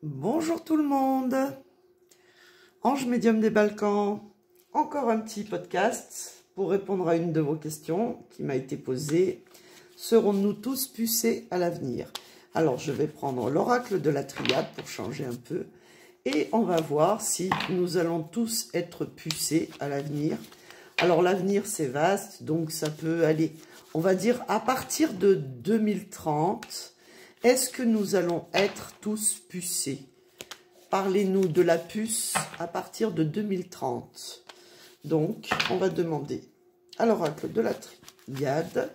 Bonjour tout le monde, Ange Médium des Balkans, encore un petit podcast pour répondre à une de vos questions qui m'a été posée. Serons-nous tous pucés à l'avenir? Alors je vais prendre l'oracle de la triade pour changer un peu et on va voir si nous allons tous être pucés à l'avenir. Alors l'avenir c'est vaste, donc ça peut aller, on va dire à partir de 2030. Est-ce que nous allons être tous pucés? Parlez-nous de la puce à partir de 2030. Donc, on va demander à l'oracle de la triade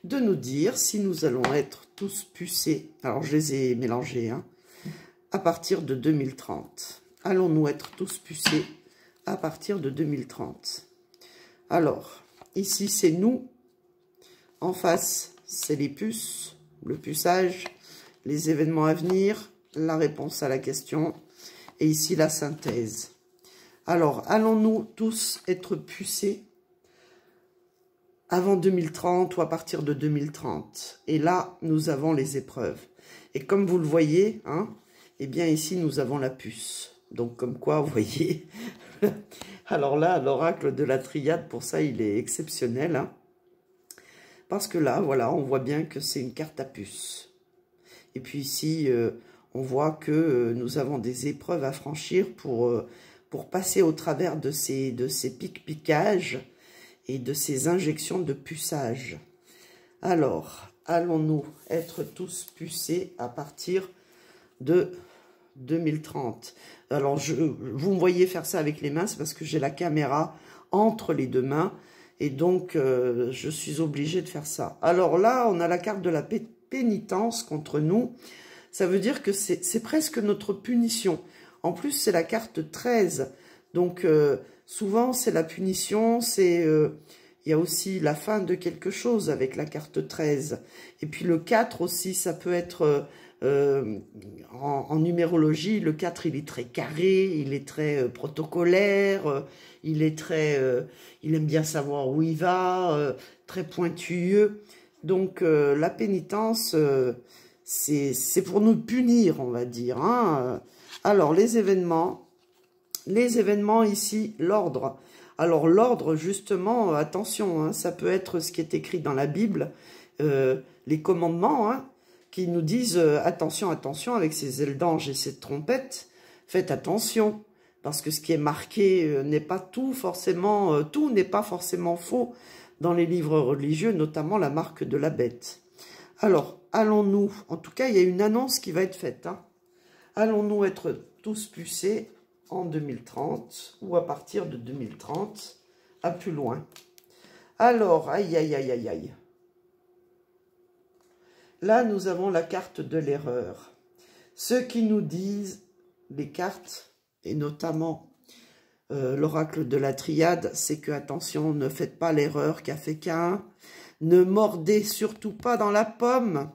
de nous dire si nous allons être tous pucés. Alors, je les ai mélangés, hein, à partir de 2030. Allons-nous être tous pucés à partir de 2030? Alors, ici, c'est nous. En face, c'est les puces. Le puçage, les événements à venir, la réponse à la question, et ici la synthèse. Alors, allons-nous tous être pucés avant 2030 ou à partir de 2030? Et là, nous avons les épreuves. Et comme vous le voyez, hein, eh bien ici, nous avons la puce. Donc, comme quoi, vous voyez. Alors là, l'oracle de la triade, pour ça, il est exceptionnel, hein. Parce que là, voilà, on voit bien que c'est une carte à puce. Et puis ici, on voit que nous avons des épreuves à franchir pour passer au travers de ces pics-piquages et de ces injections de puçage. Alors, allons-nous être tous pucés à partir de 2030? Alors, vous me voyez faire ça avec les mains, c'est parce que j'ai la caméra entre les deux mains. Et donc, je suis obligée de faire ça. Alors là, on a la carte de la pénitence contre nous. Ça veut dire que c'est presque notre punition. En plus, c'est la carte 13. Donc, souvent, c'est la punition. Il y a aussi la fin de quelque chose avec la carte 13. Et puis le 4 aussi, ça peut être... en numérologie, le 4, il est très carré, il est très protocolaire, il aime bien savoir où il va, très pointilleux. Donc, la pénitence, c'est pour nous punir, on va dire, hein. Alors, les événements ici, l'ordre. Alors, l'ordre, justement, attention, hein, ça peut être ce qui est écrit dans la Bible, les commandements, hein, qui nous disent attention, attention, avec ces ailes d'ange et cette trompette, faites attention, parce que ce qui est marqué n'est pas tout forcément, tout n'est pas forcément faux dans les livres religieux, notamment la marque de la bête. Alors, allons-nous, en tout cas, il y a une annonce qui va être faite, hein. Allons-nous être tous pucés en 2030 ou à partir de 2030, à plus loin? Alors, aïe, aïe, aïe, aïe, aïe. Là, nous avons la carte de l'erreur. Ceux qui nous disent, les cartes, et notamment l'oracle de la triade, c'est que, attention, ne faites pas l'erreur qu'a fait Caïn. Ne mordez surtout pas dans la pomme,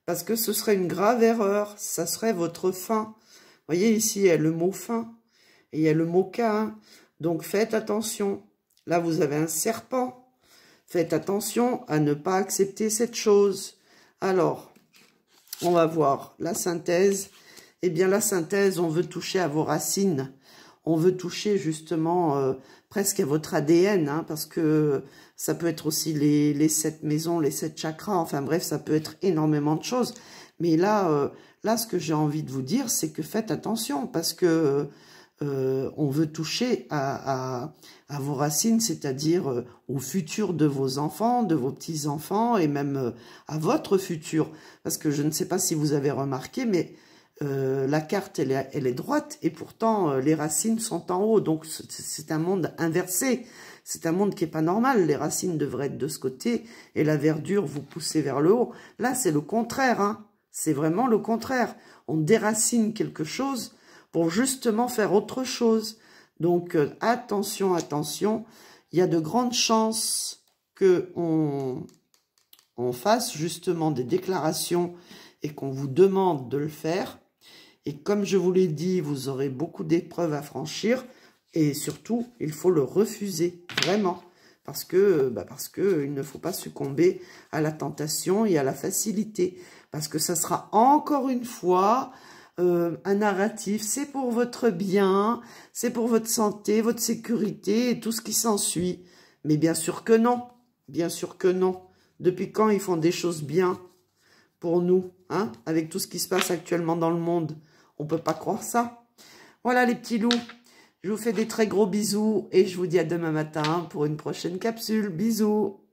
parce que ce serait une grave erreur. Ça serait votre fin. Vous voyez, ici, il y a le mot fin, et il y a le mot Caïn. Donc, faites attention. Là, vous avez un serpent. Faites attention à ne pas accepter cette chose. Alors, on va voir la synthèse. Eh bien, la synthèse, on veut toucher à vos racines. On veut toucher justement presque à votre ADN, hein, parce que ça peut être aussi les 7 maisons, les 7 chakras. Enfin bref, ça peut être énormément de choses. Mais là, ce que j'ai envie de vous dire, c'est que faites attention, parce que on veut toucher à vos racines, c'est-à-dire au futur de vos enfants, de vos petits-enfants, et même à votre futur. Parce que je ne sais pas si vous avez remarqué, mais la carte, elle est droite, et pourtant les racines sont en haut. Donc c'est un monde inversé. C'est un monde qui n'est pas normal. Les racines devraient être de ce côté, et la verdure vous poussez vers le haut. Là, c'est le contraire, hein. C'est vraiment le contraire. On déracine quelque chose pour justement faire autre chose. Donc, attention, attention, il y a de grandes chances qu'on fasse justement des déclarations et qu'on vous demande de le faire. Et comme je vous l'ai dit, vous aurez beaucoup d'épreuves à franchir. Et surtout, il faut le refuser, vraiment. Parce que il ne faut pas succomber à la tentation et à la facilité. Parce que ça sera encore une fois un narratif, c'est pour votre bien, c'est pour votre santé, votre sécurité et tout ce qui s'ensuit. Mais bien sûr que non, bien sûr que non. Depuis quand ils font des choses bien pour nous, hein, avec tout ce qui se passe actuellement dans le monde? On ne peut pas croire ça. Voilà les petits loups, je vous fais des très gros bisous et je vous dis à demain matin pour une prochaine capsule. Bisous.